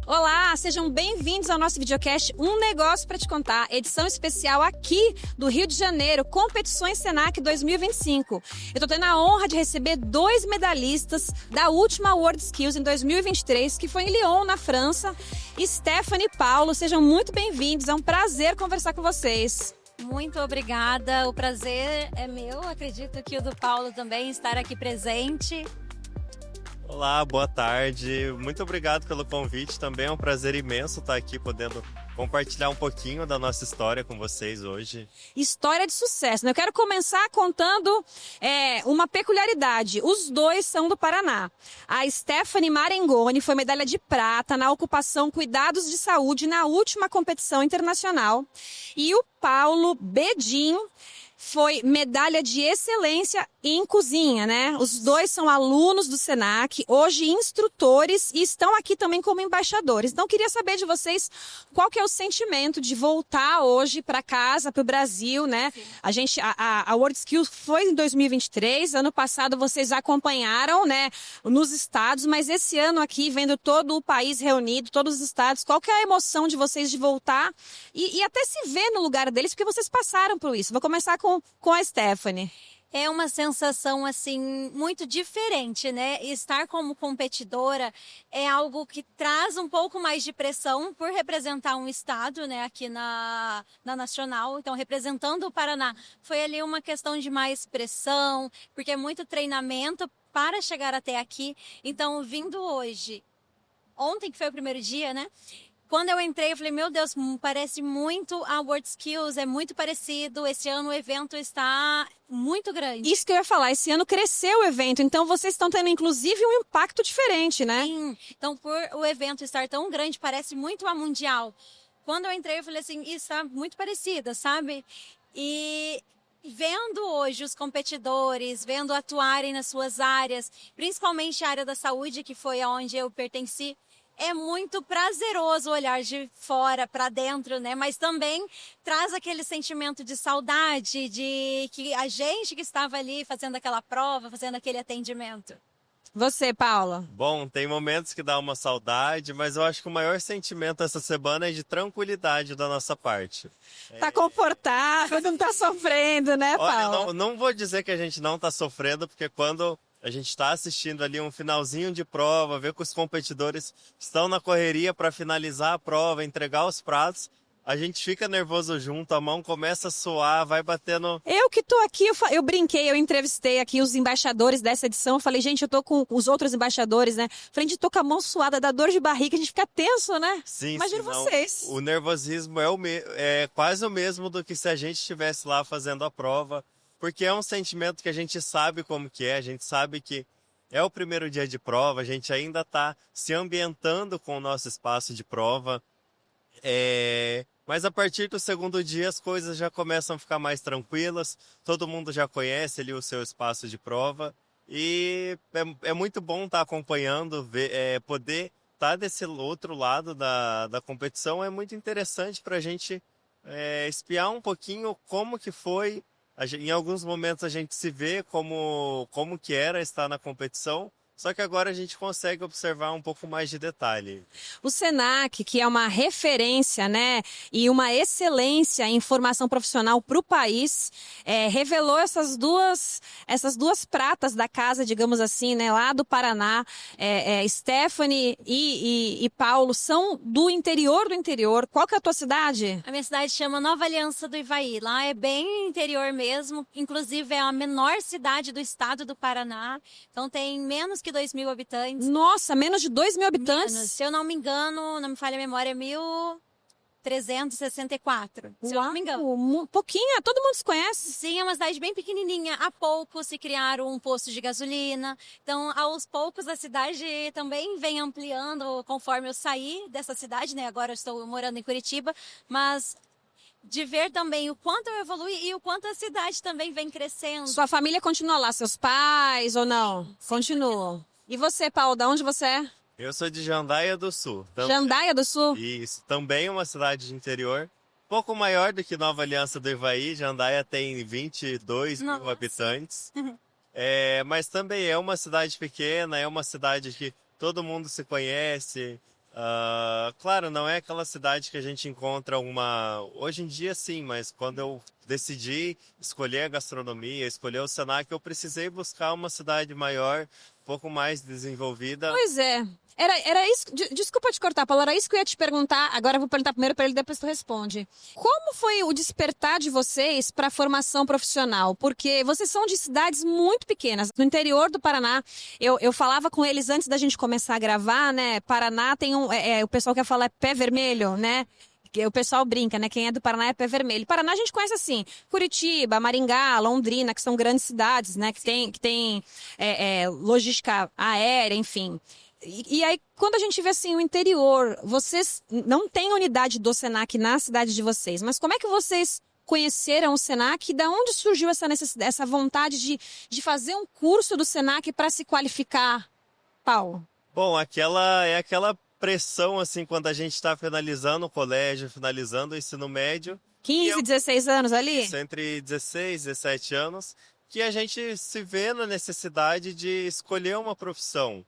Olá, sejam bem-vindos ao nosso videocast Um Negócio para Te Contar, edição especial aqui do Rio de Janeiro, Competições Senac 2025. Eu tô tendo a honra de receber 2 medalhistas da última World Skills em 2023, que foi em Lyon, na França, Stephanie e Paulo. Sejam muito bem-vindos, é um prazer conversar com vocês. Muito obrigada, o prazer é meu, acredito que o do Paulo também, estar aqui presente. Olá, boa tarde. Muito obrigado pelo convite. Também é um prazer imenso estar aqui podendo compartilhar um pouquinho da nossa história com vocês hoje. História de sucesso, né? Eu quero começar contando uma peculiaridade. Os 2 são do Paraná. A Stephanie Marengoni foi medalha de prata na ocupação Cuidados de Saúde na última competição internacional. E o Paulo Bedin foi medalha de excelência em cozinha, né? Os 2 são alunos do Senac, hoje instrutores e estão aqui também como embaixadores. Então, queria saber de vocês qual que é o sentimento de voltar hoje para casa, para o Brasil, né? A World Skills foi em 2023, ano passado vocês acompanharam, né, nos estados, mas esse ano aqui, vendo todo o país reunido, todos os estados, qual que é a emoção de vocês de voltar e até se ver no lugar deles, porque vocês passaram por isso. Vou começar com a Stephanie. É uma sensação, assim, muito diferente, né? Estar como competidora é algo que traz um pouco mais de pressão por representar um estado, né? Aqui na Nacional. Então, representando o Paraná, foi ali uma questão de mais pressão, porque é muito treinamento para chegar até aqui. Então, vindo hoje, ontem que foi o primeiro dia, né? Quando eu entrei, eu falei, meu Deus, parece muito a World Skills, é muito parecido. Esse ano o evento está muito grande. Isso que eu ia falar, esse ano cresceu o evento, então vocês estão tendo inclusive um impacto diferente, né? Sim, então por o evento estar tão grande, parece muito a Mundial. Quando eu entrei, eu falei assim, isso está muito parecida, sabe? E vendo hoje os competidores, vendo atuarem nas suas áreas, principalmente a área da saúde, que foi aonde eu pertenci, é muito prazeroso olhar de fora para dentro, né? Mas também traz aquele sentimento de saudade, de que a gente que estava ali fazendo aquela prova, fazendo aquele atendimento. Você, Paula? Bom, tem momentos que dá uma saudade, mas eu acho que o maior sentimento essa semana é de tranquilidade da nossa parte. Tá confortável, não tá sofrendo, né, Paula? Olha, não vou dizer que a gente não tá sofrendo, porque quando a gente está assistindo ali um finalzinho de prova, ver que os competidores estão na correria para finalizar a prova, entregar os pratos, a gente fica nervoso junto, a mão começa a suar, vai batendo. Eu que tô aqui, eu brinquei, eu entrevistei aqui os embaixadores dessa edição, eu falei, gente, eu tô com os outros embaixadores, né? Falei, a gente tô com a mão suada, dá dor de barriga, a gente fica tenso, né? Sim, imagino sim, vocês. O nervosismo é quase o mesmo do que se a gente estivesse lá fazendo a prova. Porque é um sentimento que a gente sabe como que é, a gente sabe que é o primeiro dia de prova, a gente ainda está se ambientando com o nosso espaço de prova. Mas a partir do segundo dia as coisas já começam a ficar mais tranquilas, todo mundo já conhece ali o seu espaço de prova e é muito bom estar acompanhando, poder estar desse outro lado da competição é muito interessante para a gente espiar um pouquinho como que foi. Em alguns momentos a gente se vê como que era estar na competição, só que agora a gente consegue observar um pouco mais de detalhe. O Senac, que é uma referência, né, e uma excelência em formação profissional para o país, revelou essas duas pratas da casa, digamos assim, né, lá do Paraná. Stephanie e Paulo são do interior do interior. Qual que é a tua cidade? A minha cidade chama Nova Aliança do Ivaí. Lá é bem interior mesmo. Inclusive é a menor cidade do estado do Paraná. Então tem menos que 2.000 habitantes. Nossa, menos de 2.000 habitantes? Menos. Se eu não me engano, não me falha a memória, é 1.364. Se eu não me engano. Pouquinho, todo mundo se conhece. Sim, é uma cidade bem pequenininha. Há pouco se criaram um posto de gasolina. Então, aos poucos, a cidade também vem ampliando conforme eu saí dessa cidade, né? Agora eu estou morando em Curitiba, mas de ver também o quanto eu evolui e o quanto a cidade também vem crescendo. Sua família continua lá, seus pais ou não? Sim, continuam. E você, Paulo, de onde você é? Eu sou de Jandaia do Sul. Jandaia do Sul? Isso, também uma cidade de interior. Pouco maior do que Nova Aliança do Ivaí. Jandaia tem 22.000 habitantes. Mas também é uma cidade pequena, é uma cidade que todo mundo se conhece. Claro, não é aquela cidade que a gente encontra uma... Hoje em dia, sim, mas quando eu decidi escolher a gastronomia, escolher o Senac, eu precisei buscar uma cidade maior, um pouco mais desenvolvida. Pois é. Era isso. Desculpa te cortar, Paulo. Era isso que eu ia te perguntar. Agora eu vou perguntar primeiro para ele, depois tu responde. Como foi o despertar de vocês para a formação profissional? Porque vocês são de cidades muito pequenas. No interior do Paraná, eu falava com eles antes da gente começar a gravar, né? Paraná tem o pessoal quer falar é pé vermelho, né? Que o pessoal brinca, né? Quem é do Paraná é pé vermelho. Paraná a gente conhece assim, Curitiba, Maringá, Londrina, que são grandes cidades, né? Que tem logística aérea, enfim. E aí, quando a gente vê assim o interior, vocês não têm unidade do Senac na cidade de vocês, mas como é que vocês conheceram o Senac e da onde surgiu essa necessidade, essa vontade de fazer um curso do Senac para se qualificar, Paulo? Bom, aquela pressão, assim, quando a gente está finalizando o colégio, finalizando o ensino médio. 15, 16 anos ali? Isso, entre 16 e 17 anos, que a gente se vê na necessidade de escolher uma profissão.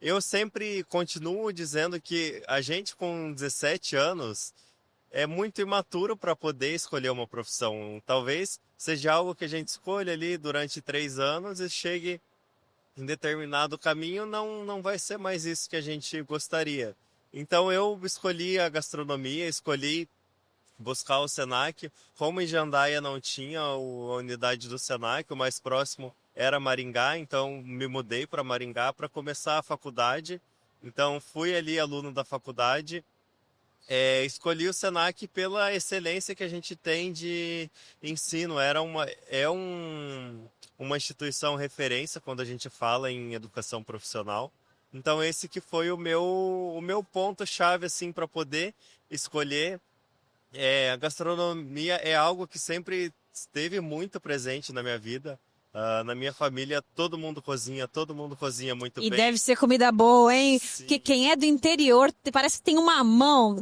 Eu sempre continuo dizendo que a gente com 17 anos é muito imaturo para poder escolher uma profissão. Talvez seja algo que a gente escolha ali durante 3 anos e chegue em determinado caminho, não vai ser mais isso que a gente gostaria. Então eu escolhi a gastronomia, escolhi buscar o Senac. Como em Jandaia não tinha a unidade do Senac, o mais próximo era Maringá, então me mudei para Maringá para começar a faculdade. Então fui ali aluno da faculdade, escolhi o Senac pela excelência que a gente tem de ensino. Uma instituição referência quando a gente fala em educação profissional. Então esse que foi o meu ponto-chave assim, para poder escolher. A gastronomia é algo que sempre esteve muito presente na minha vida. Na minha família, todo mundo cozinha muito E bem. deve ser comida boa, hein? Sim. Porque quem é do interior parece que tem uma mão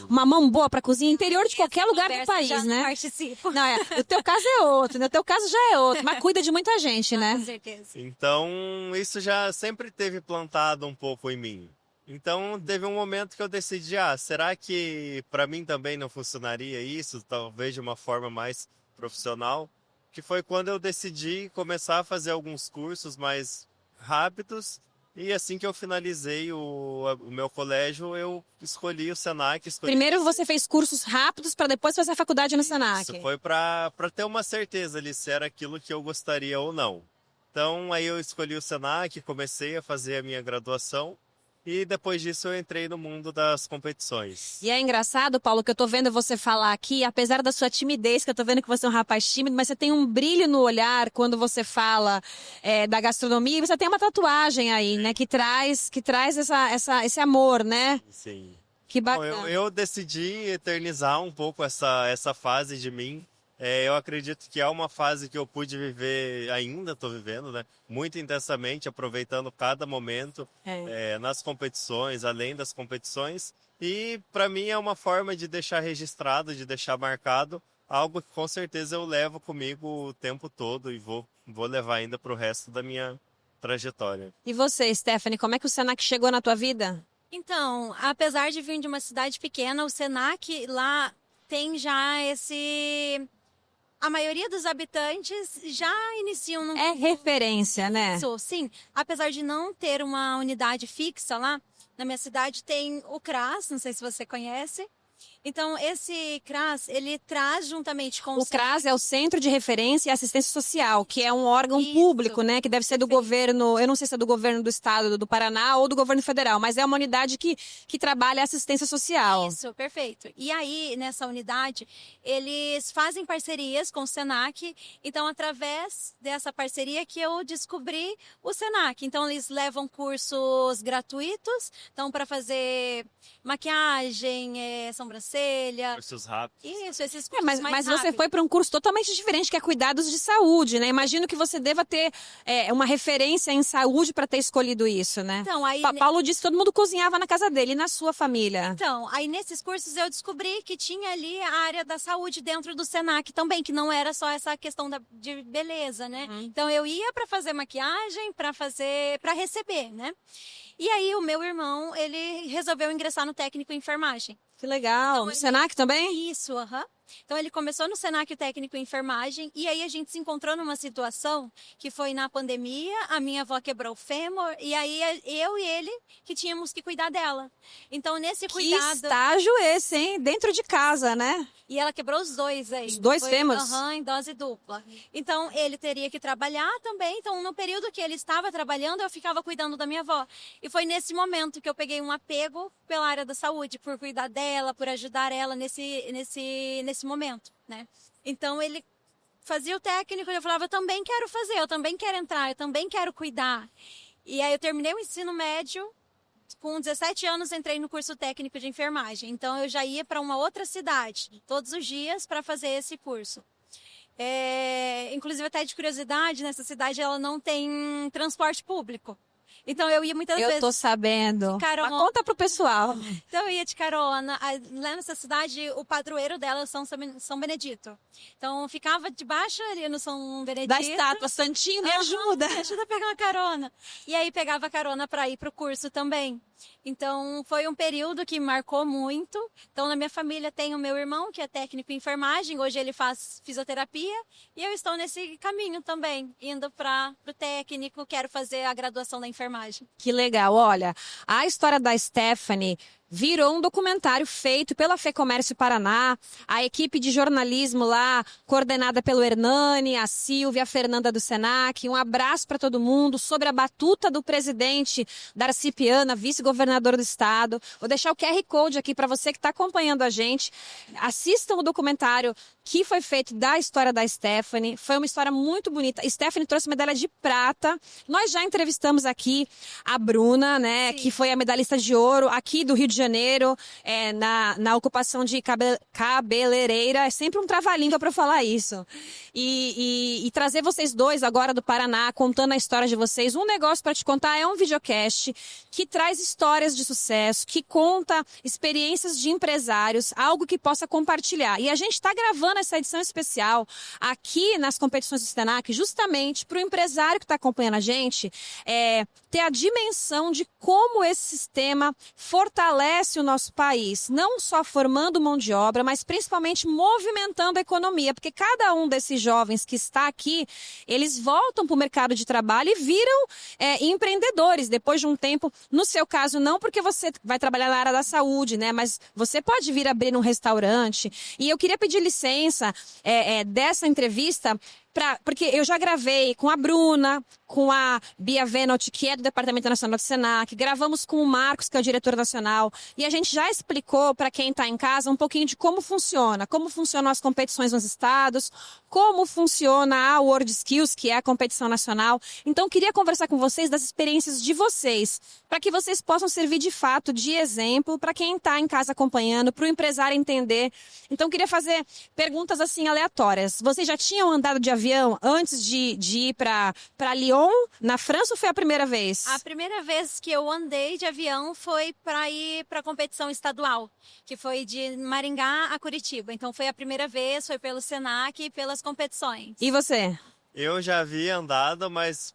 uma mão boa para cozinha. Interior de qualquer lugar do país, já né? Não participo. Não, o teu caso é outro, né? O teu caso já é outro, mas cuida de muita gente, Com né? certeza. Então, isso já sempre teve plantado um pouco em mim. Então, teve um momento que eu decidi, será que para mim também não funcionaria isso? Talvez de uma forma mais profissional. Que foi quando eu decidi começar a fazer alguns cursos mais rápidos. E assim que eu finalizei o meu colégio, eu escolhi o Senac. Primeiro você fez cursos rápidos para depois fazer a faculdade no Senac. Isso foi para ter uma certeza ali se era aquilo que eu gostaria ou não. Então, aí eu escolhi o Senac, comecei a fazer a minha graduação. E depois disso eu entrei no mundo das competições. E é engraçado, Paulo, que eu tô vendo você falar aqui, apesar da sua timidez, que eu tô vendo que você é um rapaz tímido, mas você tem um brilho no olhar quando você fala da gastronomia. E você tem uma tatuagem aí, né, que traz esse amor, né? Sim. Que Bom, bacana. eu decidi eternizar um pouco essa fase de mim. Eu acredito que é uma fase que eu pude viver, ainda estou vivendo, né? Muito intensamente, aproveitando cada momento nas competições, além das competições. E para mim é uma forma de deixar registrado, de deixar marcado, algo que com certeza eu levo comigo o tempo todo e vou levar ainda para o resto da minha trajetória. E você, Stephanie, como é que o Senac chegou na tua vida? Então, apesar de vir de uma cidade pequena, o Senac lá tem já a maioria dos habitantes já iniciam no É referência, né? Isso, sim. Apesar de não ter uma unidade fixa lá, na minha cidade tem o CRAS, não sei se você conhece. Então, esse CRAS, ele traz juntamente com O CRAS é o Centro de Referência e Assistência Social, que é um órgão Isso. público, né? Que deve ser do Perfeito. governo, eu não sei se é do governo do estado do Paraná ou do governo federal, mas é uma unidade que trabalha assistência social. Isso, perfeito. E aí, nessa unidade, eles fazem parcerias com o Senac. Então, através dessa parceria que eu descobri o Senac. Então, eles levam cursos gratuitos. Então, para fazer maquiagem, sobrancelha. Cursos rápidos. Isso, esses cursos Mas mais você rápidos. foi para um curso totalmente diferente, que é cuidados de saúde, né? Imagino que você deva ter uma referência em saúde para ter escolhido isso, né? Então, aí, Paulo disse que todo mundo cozinhava na casa dele e na sua família. Então, aí nesses cursos eu descobri que tinha ali a área da saúde dentro do Senac também, que não era só essa questão de beleza, né? Então eu ia para fazer maquiagem, para receber, né? E aí o meu irmão, ele resolveu ingressar no técnico em enfermagem. Que legal. No Senac também? Isso, aham. Então ele começou no Senac o técnico em enfermagem e aí a gente se encontrou numa situação que foi na pandemia, a minha avó quebrou o fêmur e aí eu e ele que tínhamos que cuidar dela. Então nesse Que cuidado... estágio esse, hein? Dentro de casa, né? E ela quebrou os dois aí. Os dois fêmurs? Aham, em dose dupla. Então, ele teria que trabalhar também. Então, no período que ele estava trabalhando, eu ficava cuidando da minha avó. E foi nesse momento que eu peguei um apego pela área da saúde, por cuidar dela, por ajudar ela nesse momento, né? Então, ele fazia o técnico e eu falava, eu também quero fazer, eu também quero entrar, eu também quero cuidar. E aí, eu terminei o ensino médio. Com 17 anos, entrei no curso técnico de enfermagem. Então, eu já ia para uma outra cidade, todos os dias, para fazer esse curso. Inclusive, até de curiosidade, nessa cidade ela não tem transporte público. Então, eu ia muitas vezes... Eu tô sabendo. de carona. Mas conta pro pessoal. Então, eu ia de carona. Lá nessa cidade, o padroeiro dela é São Benedito. Então, eu ficava debaixo ali no São Benedito. Da estátua, Santinho, me ajuda. Me ajuda a pegar uma carona. E aí, pegava carona para ir pro curso também. Então, foi um período que marcou muito. Então, na minha família tem o meu irmão, que é técnico em enfermagem. Hoje ele faz fisioterapia. E eu estou nesse caminho também, indo para o técnico. Quero fazer a graduação da enfermagem. Que legal. Olha, a história da Stephanie virou um documentário feito pela FEComércio Paraná, a equipe de jornalismo lá, coordenada pelo Hernani, a Silvia, a Fernanda do Senac. Um abraço para todo mundo, sobre a batuta do presidente Darcy Piana, vice-governador do estado. Vou deixar o QR Code aqui para você que está acompanhando a gente. Assistam o documentário que foi feito da história da Stephanie. Foi uma história muito bonita. Stephanie trouxe medalha de prata. Nós já entrevistamos aqui a Bruna, né, que foi a medalhista de ouro aqui do Rio de Janeiro, na ocupação de cabeleireira. É sempre um trava-língua para falar isso. E trazer vocês dois agora do Paraná, contando a história de vocês. Um negócio para te contar é um videocast que traz histórias de sucesso, que conta experiências de empresários, algo que possa compartilhar. E a gente está gravando essa edição especial aqui nas competições do Senac, justamente para o empresário que está acompanhando a gente ter a dimensão de como esse sistema fortalece o nosso país, não só formando mão de obra, mas principalmente movimentando a economia, porque cada um desses jovens que está aqui, eles voltam para o mercado de trabalho e viram empreendedores depois de um tempo. No seu caso, não porque você vai trabalhar na área da saúde, né? Mas você pode vir abrir um restaurante. E eu queria pedir licença dessa entrevista, porque eu já gravei com a Bruna, com a Bia Venot, que é do Departamento Nacional do Senac, gravamos com o Marcos, que é o diretor nacional, e a gente já explicou para quem está em casa um pouquinho de como funcionam as competições nos estados, como funciona a World Skills, que é a competição nacional. Então, queria conversar com vocês das experiências de vocês, para que vocês possam servir de fato de exemplo para quem está em casa acompanhando, para o empresário entender. Então, queria fazer perguntas assim aleatórias. Vocês já tinham andado de avião antes de ir para Lyon, na França, ou foi a primeira vez? A primeira vez que eu andei de avião foi para ir para a competição estadual, que foi de Maringá a Curitiba. Então foi a primeira vez, foi pelo Senac e pelas competições. E você? Eu já havia andado, mas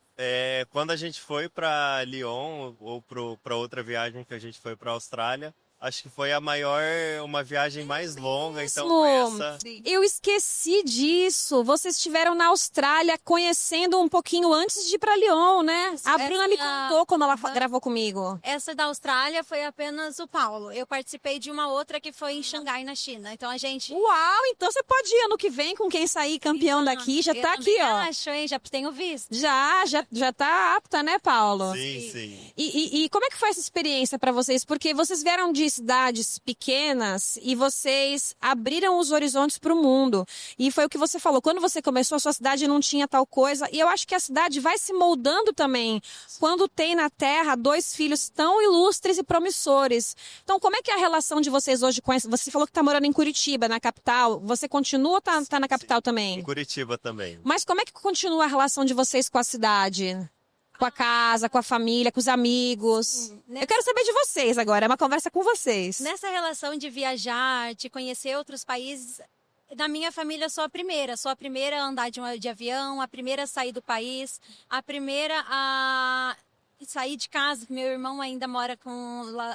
quando a gente foi para Lyon ou para outra viagem que a gente foi para a Austrália, acho que foi uma viagem mais longa, então foi essa. Eu esqueci disso. Vocês estiveram na Austrália conhecendo um pouquinho antes de ir para Lyon, né? A Bruna me contou como ela gravou comigo. Essa da Austrália foi apenas o Paulo. Eu participei de uma outra que foi em Xangai, na China. Então a gente... Uau! Então você pode ir ano que vem com quem sair campeão daqui. Já tá aqui, ó. Acho, hein? Já tenho visto. Já tá apta, né, Paulo? Sim. E como é que foi essa experiência para vocês? Porque vocês vieram de cidades pequenas e vocês abriram os horizontes para o mundo. E foi o que você falou. Quando você começou, a sua cidade não tinha tal coisa. E eu acho que a cidade vai se moldando também quando tem na terra dois filhos tão ilustres e promissores. Então, como é que é a relação de vocês hoje com essa? Você falou que está morando em Curitiba, na capital. Você continua ou tá na capital também? Em Curitiba também. Mas como é que continua a relação de vocês com a cidade? Com a casa, com a família, com os amigos. Eu quero saber de vocês agora, é uma conversa com vocês. Nessa relação de viajar, de conhecer outros países, na minha família eu sou a primeira a andar de avião, a primeira a sair do país, a primeira a sair de casa, que meu irmão ainda mora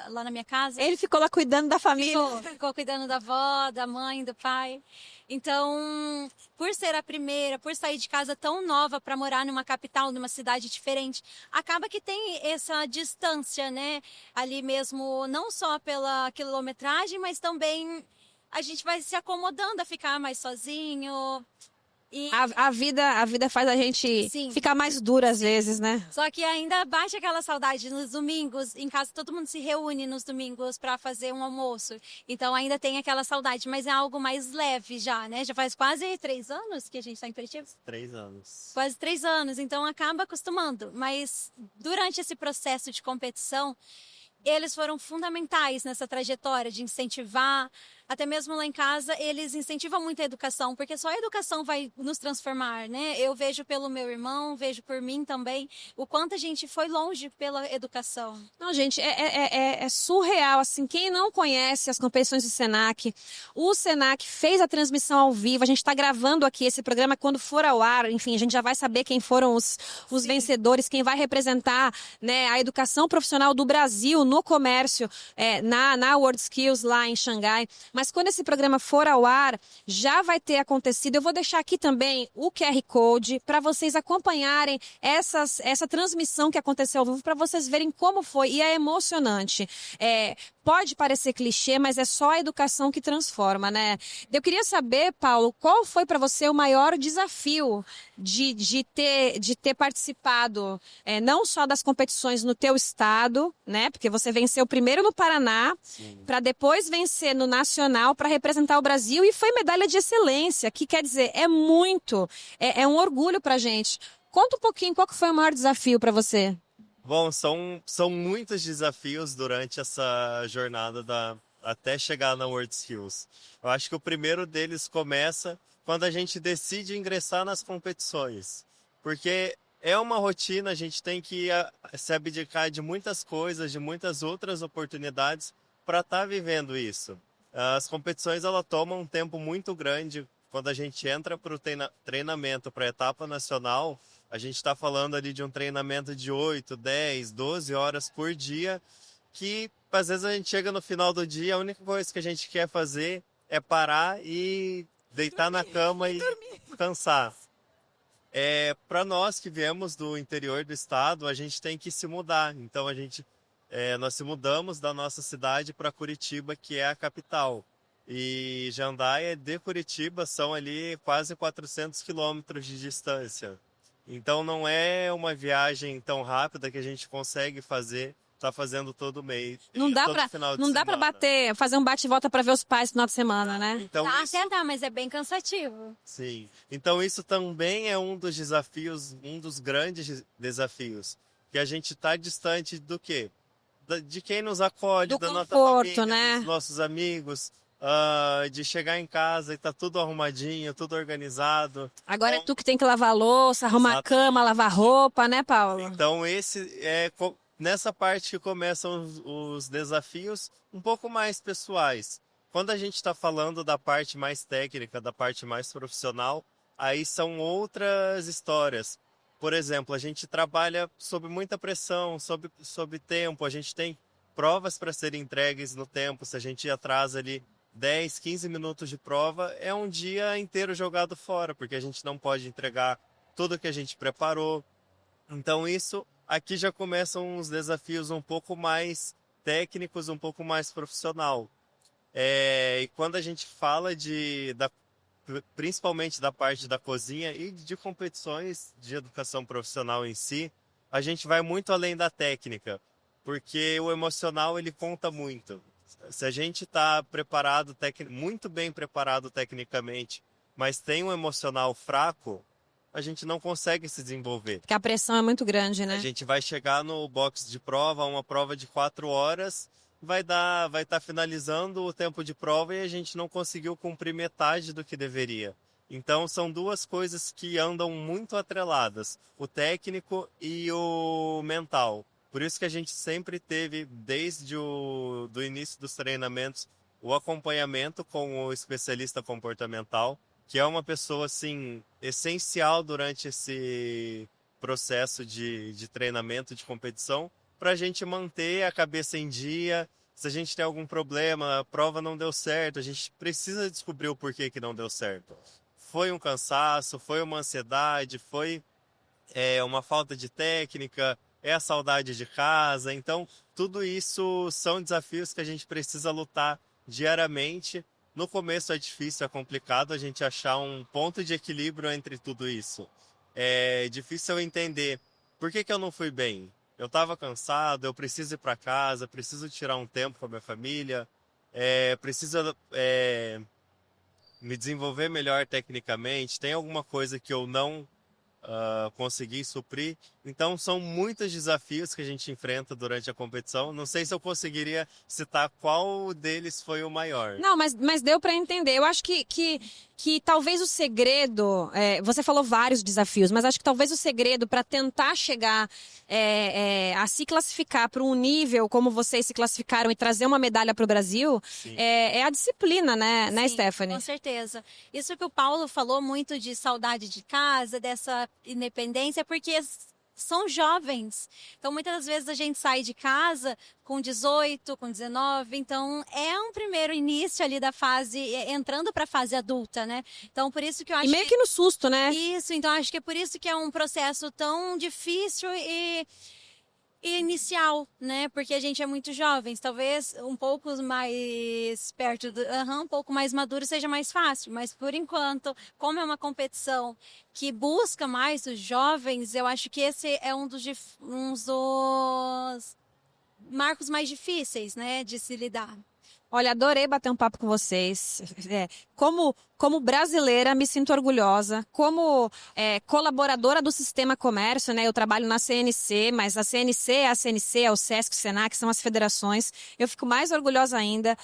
lá na minha casa. Ele ficou lá cuidando da família. Ficou cuidando da avó, da mãe, do pai. Então, por ser a primeira, por sair de casa tão nova para morar numa capital, numa cidade diferente, acaba que tem essa distância, né? Ali mesmo, não só pela quilometragem, mas também a gente vai se acomodando a ficar mais sozinho. E A vida faz a gente Sim. ficar mais dura às vezes, né? só que ainda bate aquela saudade nos domingos. Em casa todo mundo se reúne nos domingos para fazer um almoço. Então ainda tem aquela saudade, mas é algo mais leve já, né? Já faz quase 3 anos que a gente está em Curitiba. 3 anos. Quase 3 anos, então acaba acostumando. Mas durante esse processo de competição, eles foram fundamentais nessa trajetória de incentivar. Até mesmo lá em casa, eles incentivam muito a educação, porque só a educação vai nos transformar, né? Eu vejo pelo meu irmão, vejo por mim também, o quanto a gente foi longe pela educação. Não, gente, é surreal, assim, quem não conhece as competições do Senac, o Senac fez a transmissão ao vivo, a gente está gravando aqui esse programa, quando for ao ar, enfim, a gente já vai saber quem foram os vencedores, quem vai representar, né, a educação profissional do Brasil no comércio, na World Skills lá em Xangai. Mas quando esse programa for ao ar, já vai ter acontecido. Eu vou deixar aqui também o QR Code para vocês acompanharem essa transmissão que aconteceu ao vivo, para vocês verem como foi. E é emocionante. Pode parecer clichê, mas é só a educação que transforma, né? Eu queria saber, Paulo, qual foi para você o maior desafio de ter participado, não só das competições no teu estado, né? Porque você venceu primeiro no Paraná, para depois vencer no Nacional, para representar o Brasil, e foi medalha de excelência, que quer dizer, é um orgulho pra gente. Conta um pouquinho, qual que foi o maior desafio para você? Bom, são muitos desafios durante essa jornada até chegar na World Skills. Eu acho que o primeiro deles começa quando a gente decide ingressar nas competições. Porque é uma rotina, a gente tem que se abdicar de muitas coisas, de muitas outras oportunidades para estar vivendo isso. As competições elas tomam um tempo muito grande. Quando a gente entra para o treinamento, para a etapa nacional, a gente está falando ali de um treinamento de 8, 10, 12 horas por dia, que às vezes a gente chega no final do dia, a única coisa que a gente quer fazer é parar e deitar na cama e descansar. Para nós que viemos do interior do estado, a gente tem que se mudar. Então nós se mudamos da nossa cidade para Curitiba, que é a capital. E Jandaia de Curitiba são ali quase 400 quilômetros de distância. Então não é uma viagem tão rápida que a gente consegue fazendo todo mês. Não dá para fazer um bate e volta para ver os pais no final de semana, né? Então, Até dá, mas é bem cansativo. Sim. Então isso também é um dos desafios, um dos grandes desafios. Que a gente está distante do quê? De quem nos acolhe, Do da nossa conforto, família, né? dos nossos amigos. De chegar em casa e tá tudo arrumadinho, tudo organizado. Agora é tu que tem que lavar a louça, arrumar a cama, lavar roupa, né, Paulo? Então nessa parte que começam os desafios um pouco mais pessoais. Quando a gente está falando da parte mais técnica, da parte mais profissional, aí são outras histórias. Por exemplo, a gente trabalha sob muita pressão, sob tempo, a gente tem provas para serem entregues no tempo. Se a gente atrasa ali 10, 15 minutos de prova, é um dia inteiro jogado fora, porque a gente não pode entregar tudo que a gente preparou. Então aqui já começam os desafios um pouco mais técnicos, um pouco mais profissional. E quando a gente fala principalmente da parte da cozinha e de competições de educação profissional em si, a gente vai muito além da técnica, porque o emocional ele conta muito. Se a gente está muito bem preparado tecnicamente, mas tem um emocional fraco, a gente não consegue se desenvolver. Porque a pressão é muito grande, né? A gente vai chegar no box de prova, uma prova de 4 horas, vai estar finalizando o tempo de prova e a gente não conseguiu cumprir metade do que deveria. Então são duas coisas que andam muito atreladas, o técnico e o mental. Por isso que a gente sempre teve, desde do início dos treinamentos, o acompanhamento com o especialista comportamental, que é uma pessoa assim essencial durante processo de treinamento, de competição, para a gente manter a cabeça em dia. Se a gente tem algum problema, a prova não deu certo, a gente precisa descobrir o porquê que não deu certo. Foi um cansaço, foi uma ansiedade, foi uma falta de técnica, é a saudade de casa. Então, tudo isso são desafios que a gente precisa lutar diariamente. No começo é difícil, é complicado a gente achar um ponto de equilíbrio entre tudo isso. É difícil eu entender por que eu não fui bem. Eu estava cansado, eu preciso ir para casa, preciso tirar um tempo com a minha família, preciso me desenvolver melhor tecnicamente, tem alguma coisa que eu não conseguir suprir. Então, são muitos desafios que a gente enfrenta durante a competição. Não sei se eu conseguiria citar qual deles foi o maior. Não, mas deu para entender. Eu acho que talvez o segredo, você falou vários desafios, mas acho que talvez o segredo para tentar chegar a se classificar para um nível como vocês se classificaram e trazer uma medalha para o Brasil é a disciplina, né, Sim, Stephanie? com certeza. Isso que o Paulo falou muito de saudade de casa, dessa independência, porque são jovens. Então, muitas das vezes a gente sai de casa com 18, com 19. Então, é um primeiro início ali da fase, entrando para a fase adulta, né? Então, por isso que eu acho E meio que no susto, né? Isso, então acho que é por isso que é um processo tão difícil e inicial, né? Porque a gente é muito jovens, talvez um pouco mais perto um pouco mais maduro seja mais fácil, mas por enquanto, como é uma competição que busca mais os jovens, eu acho que esse é um dos marcos mais difíceis, né, de se lidar. Olha, adorei bater um papo com vocês. Como brasileira, me sinto orgulhosa. Como colaboradora do Sistema Comércio, né? Eu trabalho na CNC, mas a CNC, a CNC, o SESC, o SENAC, são as federações. Eu fico mais orgulhosa ainda.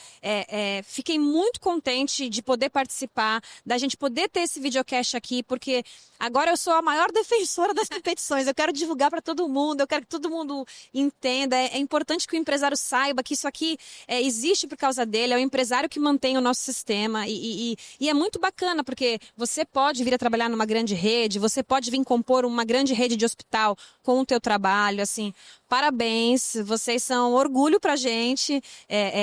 Fiquei muito contente de poder participar, da gente poder ter esse videocast aqui, porque agora eu sou a maior defensora das competições. Eu quero divulgar para todo mundo, eu quero que todo mundo entenda. É importante que o empresário saiba que isso aqui existe por causa dele, é o empresário que mantém o nosso sistema e é muito bacana, porque você pode vir a trabalhar numa grande rede, você pode vir compor uma grande rede de hospital com o teu trabalho, assim, parabéns, vocês são orgulho pra gente,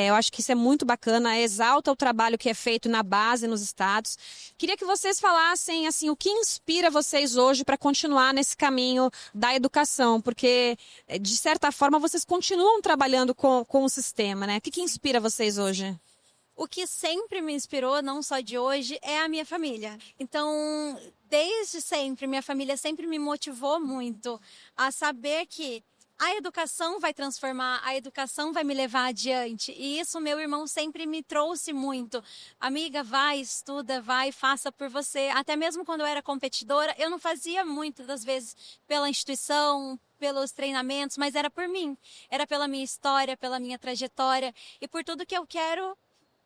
eu acho que isso é muito bacana, exalta o trabalho que é feito na base, nos estados. Queria que vocês falassem, assim, o que inspira vocês hoje para continuar nesse caminho da educação, porque, de certa forma, vocês continuam trabalhando com o sistema, né? O que inspira vocês hoje? O que sempre me inspirou, não só de hoje, é a minha família. Então, desde sempre, minha família sempre me motivou muito a saber que a educação vai transformar, a educação vai me levar adiante. E isso meu irmão sempre me trouxe muito. Amiga, vai, estuda, vai, faça por você. Até mesmo quando eu era competidora, eu não fazia muitas das vezes pela instituição, pelos treinamentos, mas era por mim. Era pela minha história, pela minha trajetória e por tudo que eu quero,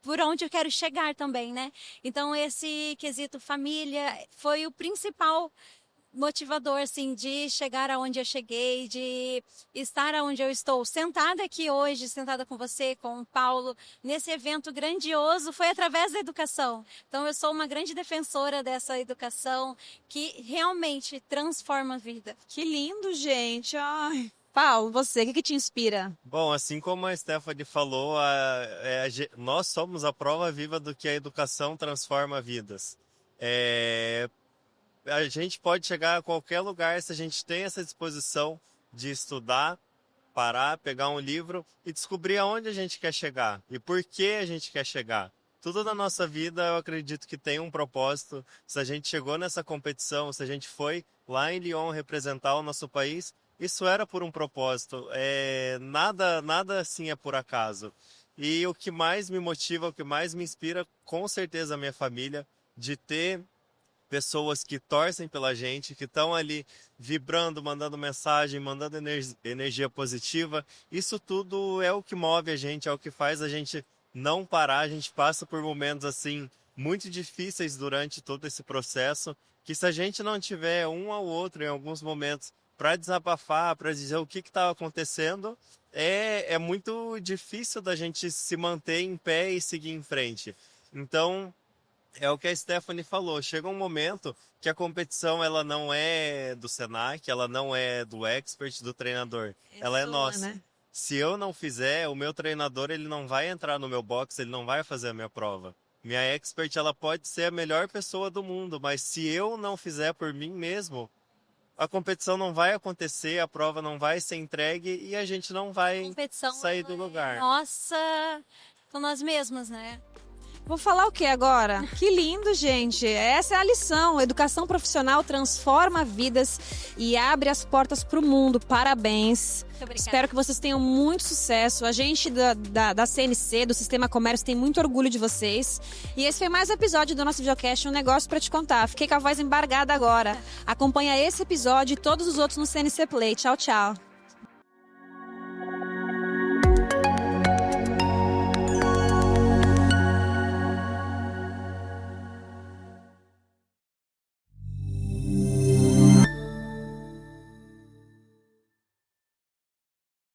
por onde eu quero chegar também, né? Então, esse quesito família foi o principal motivador, assim, de chegar aonde eu cheguei, de estar aonde eu estou. Sentada aqui hoje, sentada com você, com o Paulo, nesse evento grandioso, foi através da educação. Então, eu sou uma grande defensora dessa educação que realmente transforma a vida. Que lindo, gente! Ai. Paulo, você, o que te inspira? Bom, assim como a Stephanie falou, nós somos a prova viva do que a educação transforma vidas. A gente pode chegar a qualquer lugar se a gente tem essa disposição de estudar, parar, pegar um livro e descobrir aonde a gente quer chegar e por que a gente quer chegar. Tudo na nossa vida eu acredito que tem um propósito. Se a gente chegou nessa competição, se a gente foi lá em Lyon representar o nosso país, isso era por um propósito. Nada assim é por acaso. E o que mais me motiva, o que mais me inspira, com certeza a minha família, de ter pessoas que torcem pela gente, que estão ali vibrando, mandando mensagem, mandando energia positiva. Isso tudo é o que move a gente, é o que faz a gente não parar. A gente passa por momentos assim muito difíceis durante todo esse processo, que se a gente não tiver um ao outro em alguns momentos para desabafar, para dizer o que estava acontecendo, é muito difícil da gente se manter em pé e seguir em frente. Então, é o que a Stephanie falou. Chega um momento que a competição ela não é do Senac, ela não é do expert, do treinador. Ela é sua, nossa. né? Se eu não fizer, o meu treinador ele não vai entrar no meu box, ele não vai fazer a minha prova. Minha expert ela pode ser a melhor pessoa do mundo, mas se eu não fizer por mim mesmo, a competição não vai acontecer, a prova não vai ser entregue e a gente não vai Competição sair do ela é lugar. nossa, com nós mesmos, né? Vou falar o que agora? Que lindo, gente. Essa é a lição. Educação profissional transforma vidas e abre as portas para o mundo. Parabéns. Muito obrigada. Espero que vocês tenham muito sucesso. A gente da CNC, do Sistema Comércio, tem muito orgulho de vocês. E esse foi mais um episódio do nosso videocast, Um Negócio para Te Contar. Fiquei com a voz embargada agora. Acompanha esse episódio e todos os outros no CNC Play. Tchau, tchau.